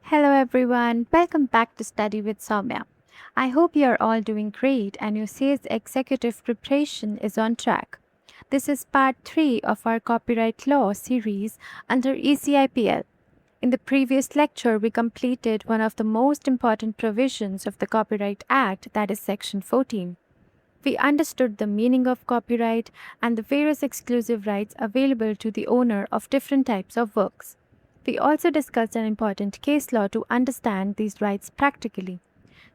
Hello everyone, welcome back to Study with Soumya. I hope you are all doing great and your sales executive preparation is on track. This is part 3 of our copyright law series under ECIPL. In the previous lecture, we completed one of the most important provisions of the Copyright Act, that is Section 14. We understood the meaning of copyright and the various exclusive rights available to the owner of different types of works. We also discussed an important case law to understand these rights practically.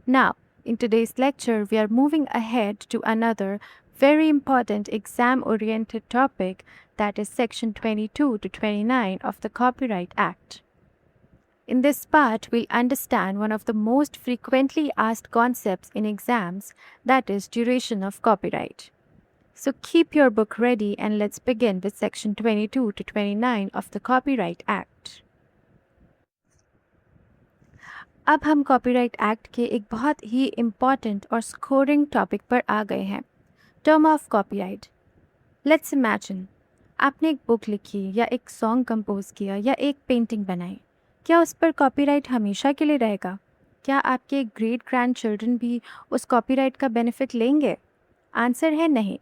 Now, in today's lecture, we are moving ahead to another very important exam-oriented topic, that is Section 22 to 29 of the Copyright Act. In this part, we'll understand one of the most frequently asked concepts in exams, that is duration of copyright. So keep your book ready and let's begin with Section 22 to 29 of the Copyright Act. अब हम copyright act के एक बहुत ही important और scoring topic पर आ गए हैं, term of copyright. Let's imagine आपने एक बुक लिखी या एक सॉन्ग कंपोज किया या एक पेंटिंग बनाई। क्या उस पर कॉपीराइट हमेशा के लिए रहेगा? क्या आपके ग्रेट ग्रैंड चिल्ड्रन भी उस कॉपीराइट का बेनिफिट लेंगे? आंसर है नहीं।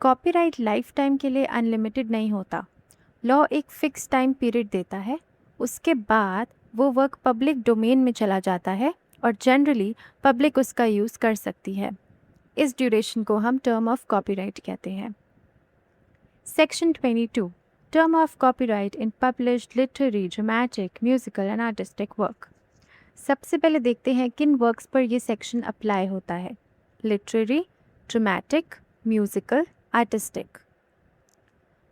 कॉपीराइट लाइफ टाइम के लिए अनलिमिटेड नहीं होता। लॉ एक फिक्स टाइम पीरियड देता है, उसके बाद वो वर्क पब्लिक डोमेन में चला जाता है और जनरली पब्लिक उसका यूज़ कर सकती है। इस ड्यूरेशन को हम टर्म ऑफ कॉपीराइट कहते हैं। Section 22 term of copyright in published literary, dramatic, musical and artistic work. सबसे पहले देखते हैं किन वर्क्स पर ये सेक्शन अप्लाई होता है। Literary, dramatic, musical, artistic.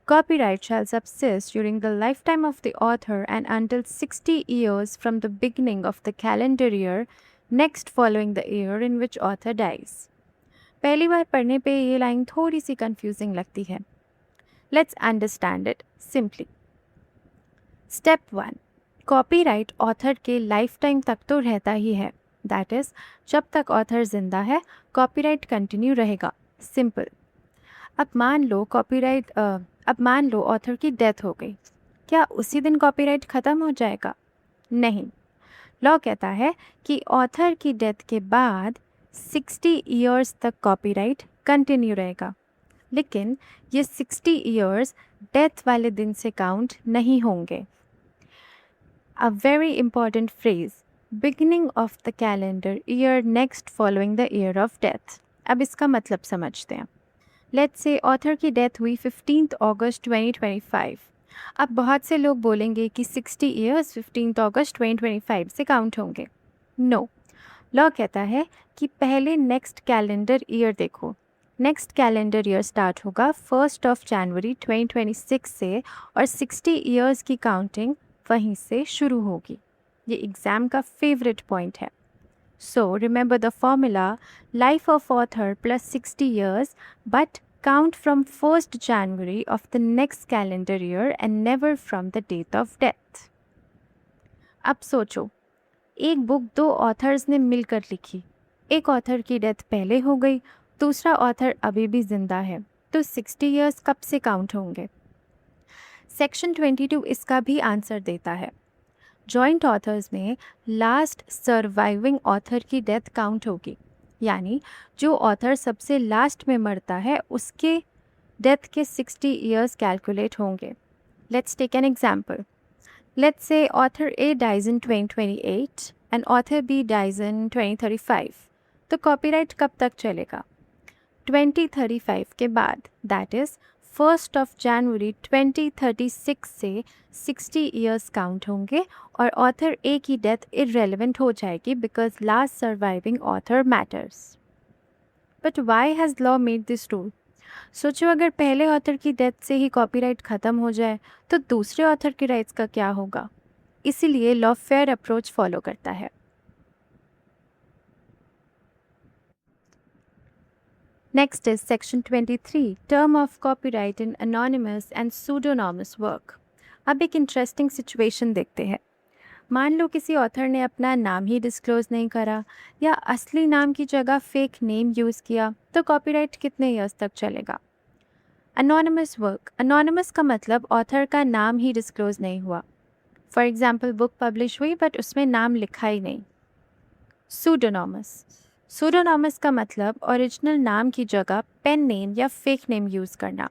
Copyright shall subsist during the lifetime of the author and until 60 years from the beginning of the calendar year next following the year in which author dies. पहली बार पढ़ने पे ये line थोड़ी सी confusing लगती है। Let's understand it simply. Step 1. Copyright author के life time तक तो रहता ही है, दैट इज़ जब तक ऑथर जिंदा है कॉपीराइट कंटिन्यू रहेगा। सिंपल। अब मान लो ऑथर की डेथ हो गई, क्या उसी दिन कॉपीराइट ख़त्म हो जाएगा? नहीं। लॉ कहता है कि ऑथर की डेथ के बाद 60 ईयर्स तक कॉपीराइट कंटिन्यू रहेगा, लेकिन ये 60 ईयर्स डेथ वाले दिन से काउंट नहीं होंगे। A very important phrase, beginning of the calendar year next following the year of death. अब इसका मतलब समझते हैं। लेट्स से ऑथर की डेथ हुई 15 अगस्त 2025। अब बहुत से लोग बोलेंगे कि 60 ईयर्स 15 अगस्त 2025 से काउंट होंगे। नो, लॉ कहता है कि पहले नेक्स्ट कैलेंडर ईयर देखो। नेक्स्ट कैलेंडर ईयर स्टार्ट होगा 1 जनवरी 2026 से और 60 ईयर्स की काउंटिंग वहीं से शुरू होगी। ये एग्ज़ाम का फेवरेट पॉइंट है। So remember the formula, life of author plus 60 years, but count from 1st January of the next calendar year and never from the date of death. अब सोचो, एक बुक दो ऑथर्स ने मिलकर लिखी, एक ऑथर की डेथ पहले हो गई, दूसरा ऑथर अभी भी जिंदा है, तो 60 ईयर्स कब से काउंट होंगे? सेक्शन 22 इसका भी आंसर देता है। जॉइंट ऑथर्स में लास्ट सर्वाइविंग ऑथर की डेथ काउंट होगी, यानी जो ऑथर सबसे लास्ट में मरता है उसके डेथ के 60 ईयर्स कैलकुलेट होंगे। Let's take an example. Let's say author A dies in 2028 and author B dies in 2035, तो कॉपीराइट कब तक चलेगा? 2035 के बाद, दैट इज़ 1 जनवरी 2036 से 60 ईयर्स काउंट होंगे और ऑथर ए की डेथ इररेलेवेंट हो जाएगी because last surviving author matters. But why has law made this rule? सोचो, अगर पहले ऑथर की डेथ से ही कॉपीराइट ख़त्म हो जाए तो दूसरे ऑथर के राइट्स का क्या होगा? इसीलिए लॉ फेयर अप्रोच फॉलो करता है। Next is Section 23, Term of Copyright in Anonymous and Pseudonymous Work. अब एक इंटरेस्टिंग सिचुएशन देखते हैं। मान लो किसी ऑथर ने अपना नाम ही डिस्क्लोज नहीं करा या असली नाम की जगह फेक नेम यूज़ किया, तो कॉपीराइट कितने ईयर्स तक चलेगा? अनोनिमस वर्क, अनोनिमस का मतलब ऑथर का नाम ही डिस्क्लोज नहीं हुआ। फॉर एग्जाम्पल बुक पब्लिश हुई बट उसमें नाम लिखा ही नहीं। सूडोनॉमस। सूडोनॉमस का मतलब ओरिजिनल नाम की जगह पेन नेम या फेक नेम यूज़ करना।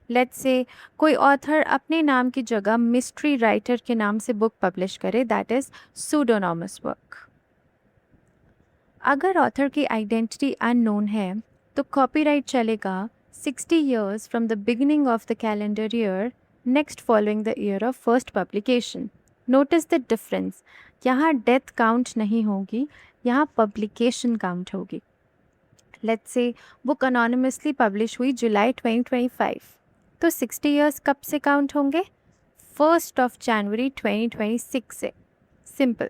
लेट्स से कोई ऑथर अपने नाम की जगह मिस्ट्री राइटर के नाम से बुक पब्लिश करे, दैट इज़ सूडोनॉमस वर्क। अगर ऑथर की आइडेंटिटी अननोन है तो कॉपीराइट चलेगा 60 years from the beginning of the calendar year next following the year of first publication. Notice the difference, यहाँ डेथ काउंट नहीं होगी, यहाँ पब्लिकेशन काउंट होगी। Let's say book anonymously publish हुई जुलाई 2025, तो 60 years कब से काउंट होंगे? 1st of January 2026 से। सिंपल।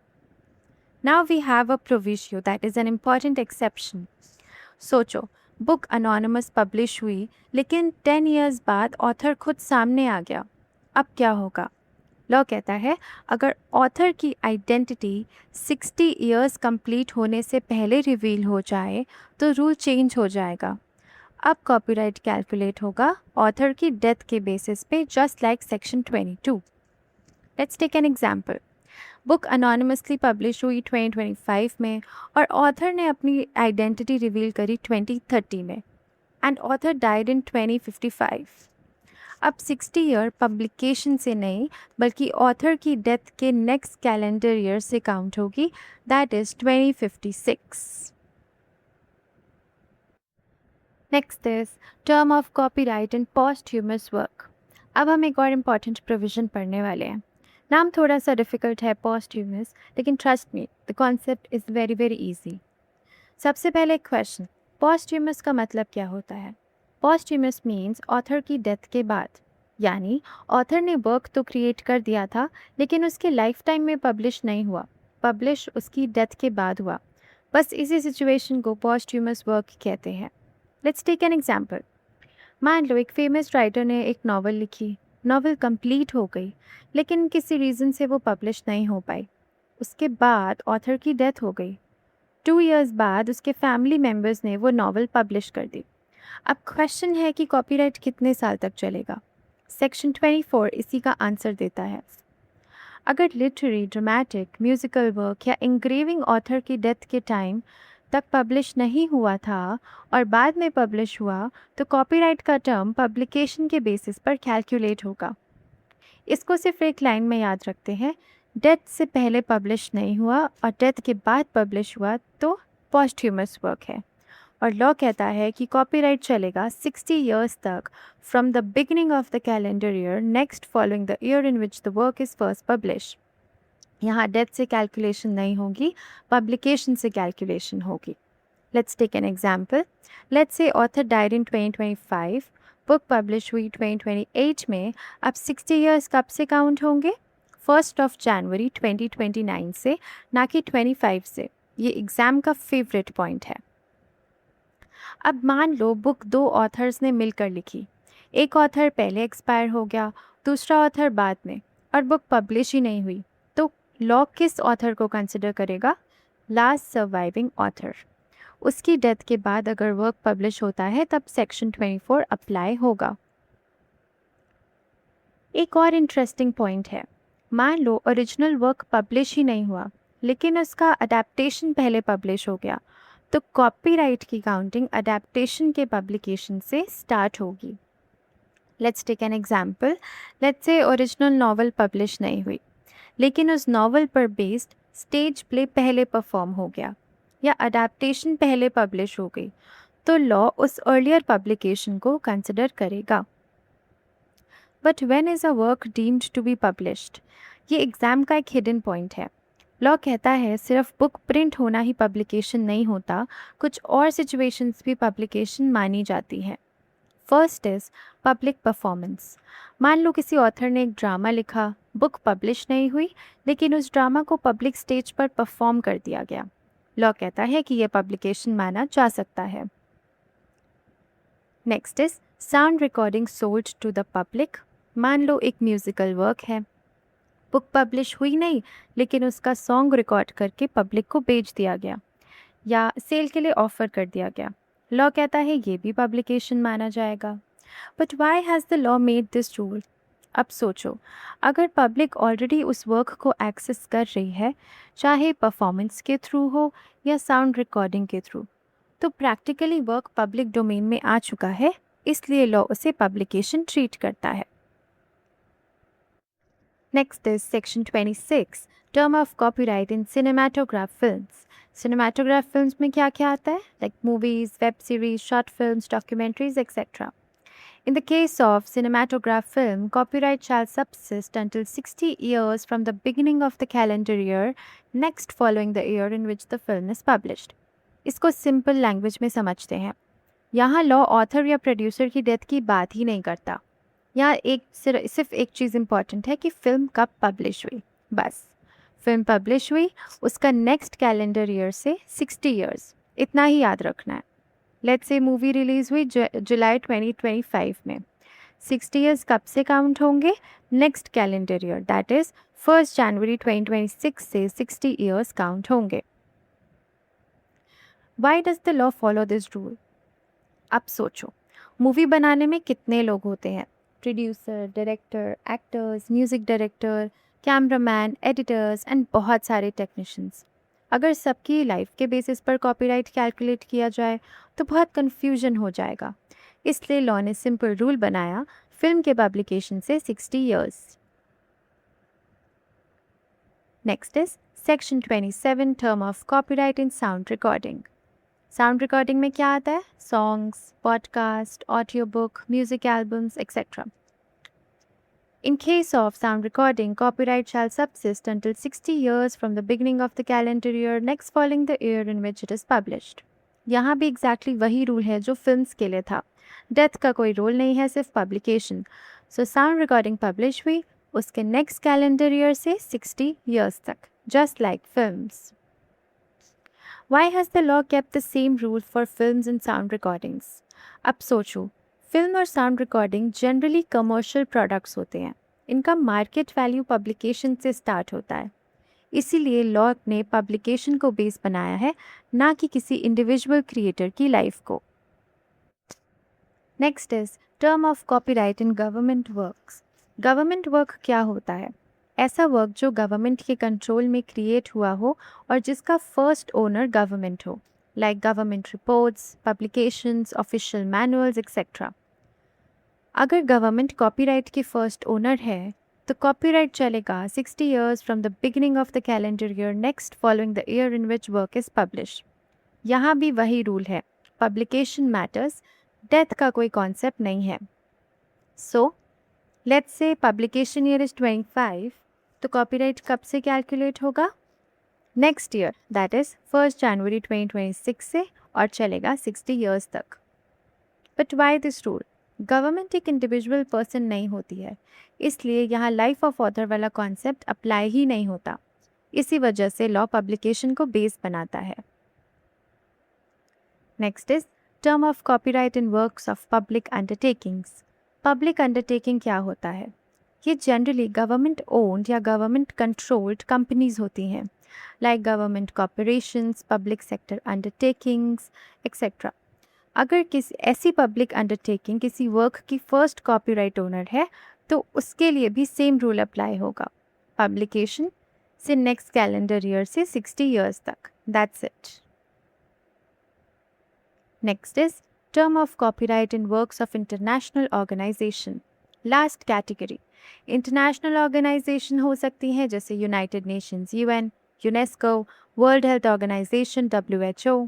Now we have a proviso that is an important exception. सोचो, बुक अनोनिमस पब्लिश हुई लेकिन 10 years बाद ऑथर खुद सामने आ गया, अब क्या होगा? लॉ कहता है अगर ऑथर की आइडेंटिटी 60 years कंप्लीट होने से पहले रिवील हो जाए तो रूल चेंज हो जाएगा। अब कॉपीराइट कैलकुलेट होगा ऑथर की डेथ के बेसिस पे, just like section 22। Let's take an example. Book anonymously publish हुई 2025 में और ऑथर ने अपनी आइडेंटिटी रिवील करी 2030 में एंड ऑथर डाइड इन 2055। अब 60 ईयर पब्लिकेशन से नहीं बल्कि ऑथर की डेथ के नेक्स्ट कैलेंडर ईयर से काउंट होगी, that is 2056। Next is term of copyright in posthumous work. अब हम एक और इम्पॉर्टेंट प्रोविज़न पढ़ने वाले हैं। नाम थोड़ा सा डिफ़िकल्ट है पोस्टह्यूमस, लेकिन trust me the concept is very very easy. सबसे पहले क्वेश्चन, पोस्टह्यूमस का मतलब क्या होता है? पोस्टह्यूमस मीन्स ऑथर की डेथ के बाद, यानी ऑथर ने वर्क तो क्रिएट कर दिया था लेकिन उसके लाइफ टाइम में पब्लिश नहीं हुआ, पब्लिश उसकी डेथ के बाद हुआ। बस इसी सिचुएशन को पोस्टह्यूमस वर्क कहते हैं। Let's take an example. मान लो एक फेमस राइटर ने एक नावल लिखी, नावल कंप्लीट हो गई लेकिन किसी रीज़न से वो पब्लिश नहीं हो पाई। उसके बाद ऑथर की डेथ हो गई। 2 years बाद उसके फैमिली मेम्बर्स ने वो नावल पब्लिश कर दी। अब क्वेश्चन है कि कॉपीराइट कितने साल तक चलेगा? सेक्शन 24 इसी का आंसर देता है। अगर लिटरेरी, ड्रामेटिक, म्यूज़िकल वर्क या इंग्रेविंग ऑथर की डेथ के टाइम तक पब्लिश नहीं हुआ था और बाद में पब्लिश हुआ तो कॉपीराइट का टर्म पब्लिकेशन के बेसिस पर कैलकुलेट होगा। इसको सिर्फ एक लाइन में याद रखते हैं, डेथ से पहले पब्लिश नहीं हुआ और डेथ के बाद पब्लिश हुआ तो पोस्टह्यूमस वर्क है। और लॉ कहता है कि कॉपीराइट चलेगा 60 years तक from the beginning of the calendar year next following the year in which the work is first publish. यहाँ डेथ से कैलकुलेशन नहीं होगी, पब्लिकेशन से कैलकुलेशन होगी। Let's take an example. Let's say author died in 2025, book publish हुई 2028 में। अब 60 years कब से काउंट होंगे? 1st of January 2029 से, ना कि 25 से। ये एग्ज़ाम का फेवरेट पॉइंट है। अब मान लो बुक 2 ऑथर्स ने मिलकर लिखी, एक ऑथर पहले एक्सपायर हो गया, दूसरा ऑथर बाद में, और बुक पब्लिश ही नहीं हुई, तो लॉ किस ऑथर को कंसिडर करेगा? Last surviving author. उसकी डेथ के बाद अगर वर्क पब्लिश होता है तब सेक्शन 24 अप्लाई होगा। एक और इंटरेस्टिंग पॉइंट है, मान लो ओरिजिनल वर्क पब्लिश ही नहीं हुआ लेकिन उसका अडेप्टेशन पहले पब्लिश हो गया, तो कॉपीराइट की काउंटिंग अडेप्टेशन के पब्लिकेशन से स्टार्ट होगी। Let's take an example. Let's say original novel publish नहीं हुई लेकिन उस नॉवल पर बेस्ड स्टेज प्ले पहले परफॉर्म हो गया या अडेप्टेशन पहले पब्लिश हो गई, तो लॉ उस अर्लियर पब्लिकेशन को कंसिडर करेगा। But when is a work deemed to be published? ये एग्ज़ाम का एक हिडन पॉइंट है। लॉ कहता है सिर्फ बुक प्रिंट होना ही पब्लिकेशन नहीं होता, कुछ और सिचुएशंस भी पब्लिकेशन मानी जाती हैं। First is public performance. मान लो किसी ऑथर ने एक ड्रामा लिखा, बुक पब्लिश नहीं हुई लेकिन उस ड्रामा को पब्लिक स्टेज पर परफॉर्म कर दिया गया। लॉ कहता है कि यह पब्लिकेशन माना जा सकता है। Next is sound recording sold to the public. मान लो एक म्यूज़िकल वर्क है, बुक पब्लिश हुई नहीं लेकिन उसका सॉन्ग रिकॉर्ड करके पब्लिक को बेच दिया गया या सेल के लिए ऑफर कर दिया गया। लॉ कहता है ये भी पब्लिकेशन माना जाएगा। But why has the law made this rule? अब सोचो, अगर पब्लिक ऑलरेडी उस वर्क को एक्सेस कर रही है, चाहे परफॉर्मेंस के थ्रू हो या साउंड रिकॉर्डिंग के थ्रू, तो प्रैक्टिकली वर्क पब्लिक डोमेन में आ चुका है, इसलिए लॉ उसे पब्लिकेशन ट्रीट करता है। Next is section 26, term of copyright in cinematograph films. Cinematograph films में क्या क्या आता है, like movies, web series, short films, documentaries etcetera. In the case of cinematograph film, copyright shall subsist until 60 years from the beginning of the calendar year next following the year in which the film is published. इसको simple language में समझते हैं। यहाँ law author या producer की death की बात ही नहीं करता। यहाँ सिर्फ एक चीज़ इम्पॉर्टेंट है कि फिल्म कब पब्लिश हुई, बस। फिल्म पब्लिश हुई, उसका नेक्स्ट कैलेंडर ईयर से 60 ईयर्स, इतना ही याद रखना है। लेट्स से मूवी रिलीज हुई जुलाई 2025 में, 60 ईयर्स कब से काउंट होंगे, next calendar year, that is 1 जनवरी 2026 से 60 ईयर्स काउंट होंगे। Why does the law follow this rule? अब सोचो, मूवी बनाने में कितने लोग होते हैं, producer, director, actors, music director, cameraman, editors and बहुत सारे टेक्नीशियंस। अगर सबकी लाइफ के बेसिस पर कॉपीराइट कैलकुलेट किया जाए तो बहुत कन्फ्यूजन हो जाएगा, इसलिए लॉ ने सिंपल रूल बनाया, फिल्म के पब्लिकेशन से 60 years. Next is section 27, term of copyright in sound recording. Sound recording में क्या आता है, songs, podcast, audio book, music albums etcetera. In case of sound recording, copyright shall subsist until 60 years from the beginning of the calendar year next following the year in which it is published. यहाँ भी exactly वही rule है जो films के लिए था। Death का कोई रोल नहीं है, सिर्फ publication. So sound recording publish हुई, उसके नेक्स्ट कैलेंडर ईयर से 60 ईयर्स तक, just like films. Why has the law kept the same rule for films and sound recordings? अब सोचो, फिल्म और sound recording generally commercial products होते हैं, इनका मार्केट वैल्यू पब्लिकेशन से स्टार्ट होता है, इसीलिए लॉ ने पब्लिकेशन को बेस बनाया है, ना कि किसी इंडिविजुअल क्रिएटर की लाइफ को। Next is term of copyright in government works. Government work क्या होता है, ऐसा वर्क जो गवर्नमेंट के कंट्रोल में क्रिएट हुआ हो और जिसका फर्स्ट ओनर गवर्नमेंट हो, like government reports, publications, official manuals etcetera. अगर गवर्नमेंट कॉपीराइट की फर्स्ट ओनर है तो कॉपीराइट चलेगा 60 years from the beginning of the calendar year next following the year in which work is publish. यहाँ भी वही rule है, पब्लिकेशन मैटर्स, डेथ का कोई कॉन्सेप्ट नहीं है। So let's say publication year is 25, तो कॉपीराइट कब से कैलकुलेट होगा, नेक्स्ट ईयर, दैट इज 1 जनवरी 2026 से, और चलेगा 60 ईयर्स तक। But why this rule? Government एक इंडिविजुअल पर्सन नहीं होती है, इसलिए यहाँ लाइफ ऑफ ऑथर वाला कॉन्सेप्ट अप्लाई ही नहीं होता, इसी वजह से लॉ पब्लिकेशन को बेस बनाता है। Next is term of copyright in works of public undertakings. Public undertaking क्या होता है, ये जनरली गवर्नमेंट ओन्ड या गवर्नमेंट कंट्रोल्ड कंपनीज होती हैं, like government corporations, public sector undertakings etcetera. अगर किसी ऐसी पब्लिक अंडरटेकिंग किसी वर्क की फर्स्ट कॉपीराइट ओनर है तो उसके लिए भी सेम रूल अप्लाई होगा, पब्लिकेशन से नेक्स्ट कैलेंडर ईयर से 60 ईयर्स तक, that's it. Next is term of copyright in works of international organisation. Last category, international organisation हो सकती हैं जैसे United Nations UN, UNESCO, World Health Organization WHO,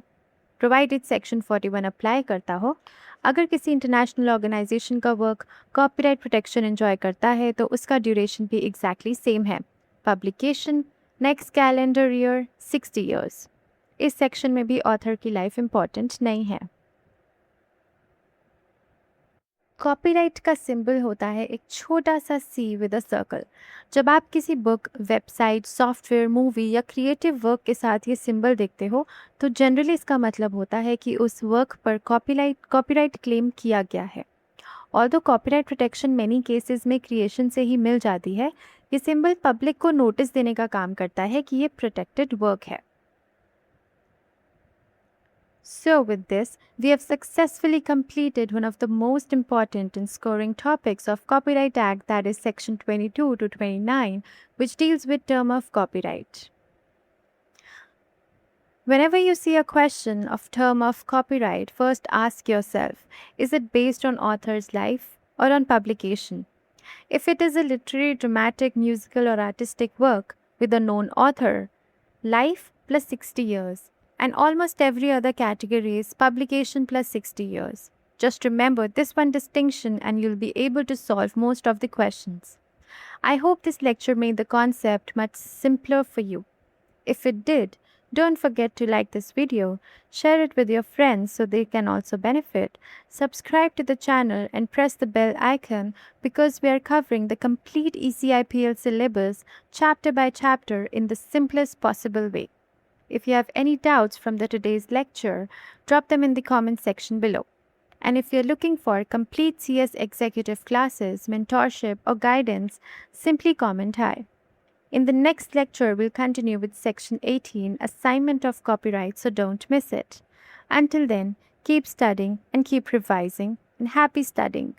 provided section 41 apply करता हो। अगर किसी इंटरनेशनल ऑर्गेनाइजेशन का वर्क कॉपीराइट प्रोटेक्शन एंजॉय करता है तो उसका ड्यूरेशन भी एग्जैक्टली सेम है, publication next calendar year 60 years. इस सेक्शन में भी ऑथर की लाइफ इम्पॉर्टेंट नहीं है। कॉपीराइट का सिंबल होता है एक छोटा सा सी विद अ सर्कल। जब आप किसी बुक, वेबसाइट, सॉफ्टवेयर, मूवी या क्रिएटिव वर्क के साथ ये सिंबल देखते हो तो जनरली इसका मतलब होता है कि उस वर्क पर कॉपीराइट क्लेम किया गया है। Although copyright protection many cases में क्रिएशन से ही मिल जाती है, ये सिंबल पब्लिक को नोटिस देने का काम करता है कि ये प्रोटेक्टेड वर्क है। So, with this, we have successfully completed one of the most important and scoring topics of Copyright Act, that is Section 22 to 29, which deals with term of copyright. Whenever you see a question of term of copyright, first ask yourself, is it based on author's life or on publication? If it is a literary, dramatic, musical, or artistic work with a known author, life plus 60 years, and almost every other category is publication plus 60 years. Just remember this one distinction and you'll be able to solve most of the questions. I hope this lecture made the concept much simpler for you. If it did, don't forget to like this video, share it with your friends so they can also benefit, subscribe to the channel and press the bell icon because we are covering the complete ECIPL syllabus chapter by chapter in the simplest possible way. If you have any doubts from today's lecture, drop them in the comment section below. And if you're looking for complete CS executive classes, mentorship or guidance, simply comment hi. In the next lecture, we'll continue with Section 18, Assignment of Copyright, so don't miss it. Until then, keep studying and keep revising, and happy studying.